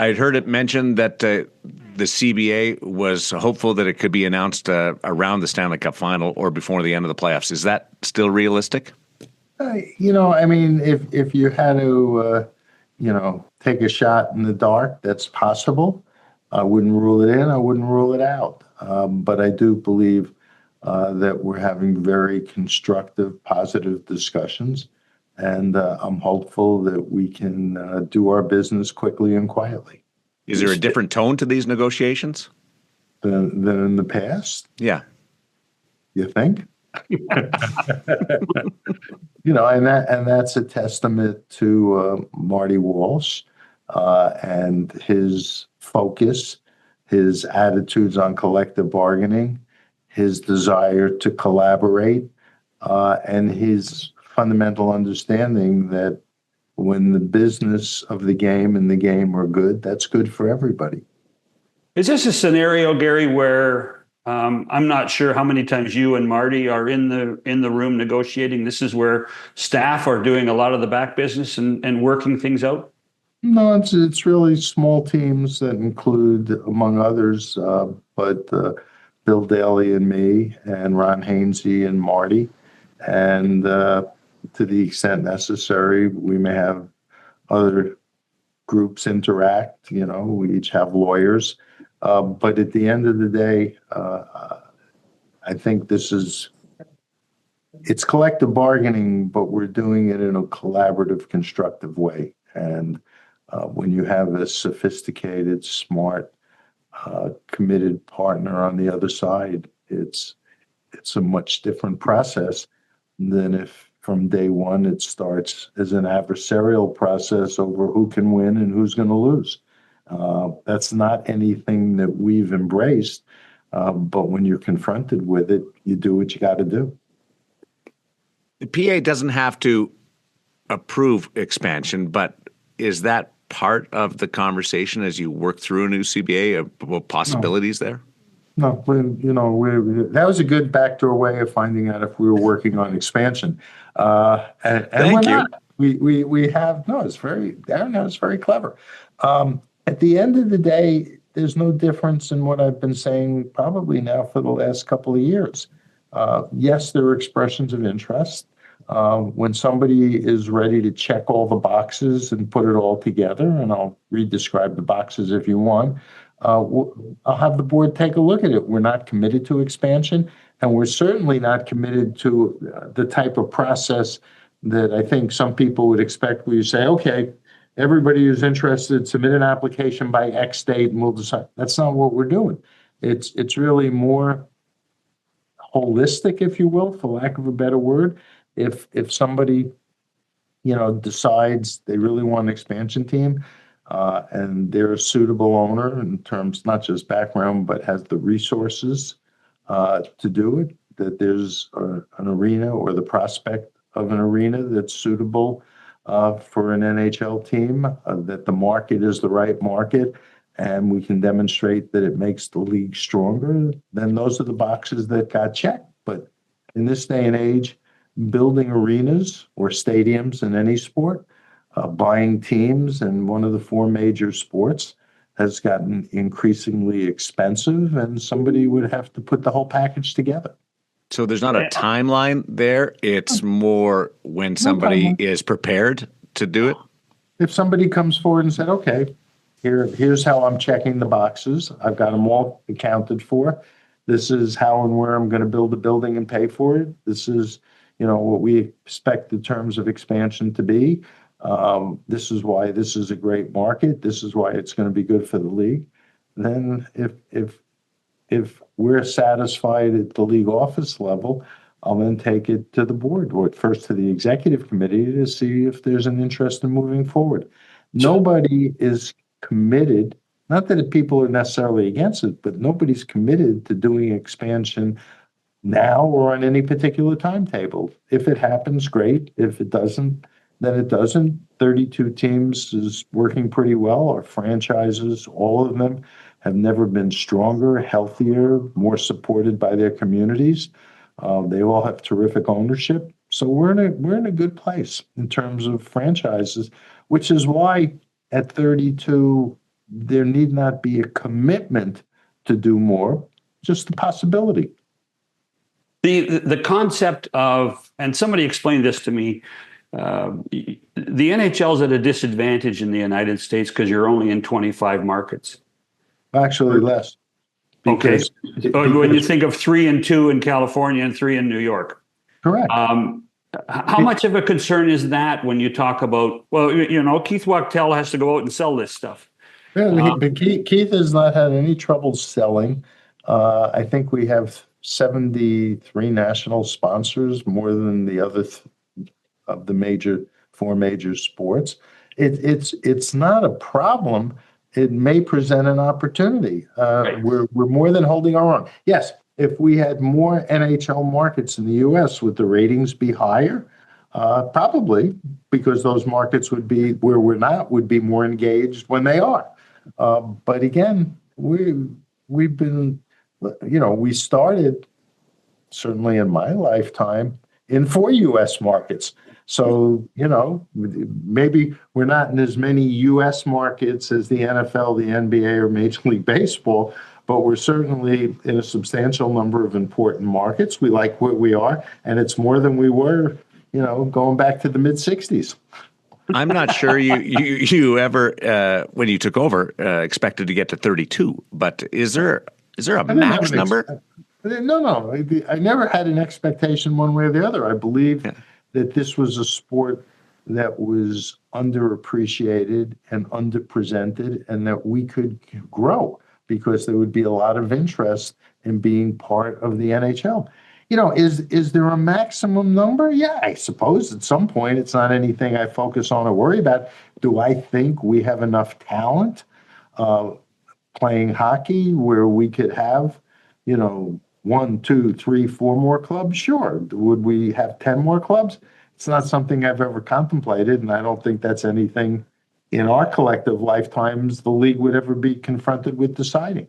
I had heard it mentioned that the CBA was hopeful that it could be announced around the Stanley Cup final or before the end of the playoffs. Is that still realistic? I mean, if you had to, take a shot in the dark, that's possible. I wouldn't rule it in. I wouldn't rule it out. But I do believe that we're having very constructive, positive discussions, and I'm hopeful that we can do our business quickly and quietly. Is there a different tone to these negotiations than in the past? Yeah. You think? And that's a testament to Marty Walsh and his focus, his attitudes on collective bargaining, his desire to collaborate, and his fundamental understanding that when the business of the game and the game are good, that's good for everybody. Is this a scenario, Gary, where I'm not sure how many times you and Marty are in the room negotiating? This is where staff are doing a lot of the back business and working things out? No, it's really small teams that include, among others, but Bill Daly and me, and Ron Hainsey and Marty, and to the extent necessary, we may have other groups interact. We each have lawyers, but at the end of the day, I think it's collective bargaining, but we're doing it in a collaborative, constructive way. And when you have a sophisticated, smart, committed partner on the other side, it's a much different process than if from day one it starts as an adversarial process over who can win and who's going to lose. That's not anything that we've embraced, but when you're confronted with it, you do what you got to do. The PA doesn't have to approve expansion, but is that part of the conversation as you work through a new CBA of possibilities there? No, that was a good backdoor way of finding out if we were working on expansion. And Thank you. Not. We have, no, it's very, Darren, that was very clever. At the end of the day, there's no difference in what I've been saying probably now for the last couple of years. Yes, there are expressions of interest. When somebody is ready to check all the boxes and put it all together, and I'll re-describe the boxes if you want, I'll have the board take a look at it. We're not committed to expansion, and we're certainly not committed to the type of process that I think some people would expect, where you say, okay, everybody who's interested, submit an application by X date and we'll decide. That's not what we're doing. It's really more holistic, if you will, for lack of a better word. If somebody, decides they really want an expansion team, and they're a suitable owner in terms not just background, but has the resources to do it, that there's an arena or the prospect of an arena that's suitable for an NHL team, that the market is the right market, and we can demonstrate that it makes the league stronger, then those are the boxes that got checked. But in this day and age, building arenas or stadiums in any sport, buying teams in one of the four major sports has gotten increasingly expensive, and somebody would have to put the whole package together. So there's not a timeline there. It's more when somebody is prepared to do it. If somebody comes forward and said, okay, here's how I'm checking the boxes. I've got them all accounted for. This is how and where I'm going to build a building and pay for it. This is, what we expect the terms of expansion to be. This is why this is a great market. This is why it's going to be good for the league. Then if we're satisfied at the league office level, I'll then take it to the board, or first to the executive committee, to see if there's an interest in moving forward. Nobody is committed, not that people are necessarily against it, but nobody's committed to doing expansion now or on any particular timetable. If it happens, great. If it doesn't, then it doesn't. 32 teams is working pretty well. Our franchises, all of them, have never been stronger, healthier, more supported by their communities. They all have terrific ownership. So we're in a good place in terms of franchises, which is why at 32 there need not be a commitment to do more, just the possibility. The concept of, and somebody explained this to me, the NHL is at a disadvantage in the United States because you're only in 25 markets. Actually, less. Okay. When you think of 3 and 2 in California and 3 in New York. Correct. How much of a concern is that when you talk about, well, you know, Keith Wachtel has to go out and sell this stuff? Yeah, but Keith has not had any trouble selling. I think we have 73 national sponsors, more than the other of the four major sports. It's not a problem. It may present an opportunity. Right. We're more than holding our own. Yes, if we had more NHL markets in the U.S., would the ratings be higher? Probably, because those markets would be where we're not, would be more engaged when they are. But again, we've been, we started, certainly in my lifetime, in 4 U.S. markets. So, maybe we're not in as many U.S. markets as the NFL, the NBA, or Major League Baseball, but we're certainly in a substantial number of important markets. We like what we are, and it's more than we were, going back to the mid-'60s. I'm not sure you ever, when you took over, expected to get to 32. But is there a max number? No. I never had an expectation one way or the other. I believe that this was a sport that was underappreciated and underrepresented, and that we could grow because there would be a lot of interest in being part of the NHL. Is there a maximum number? Yeah, I suppose at some point. It's not anything I focus on or worry about. Do I think we have enough talent playing hockey where we could have, 1, 2, 3, 4 more clubs? Sure. Would we have 10 more clubs? It's not something I've ever contemplated, and I don't think that's anything in our collective lifetimes the league would ever be confronted with deciding.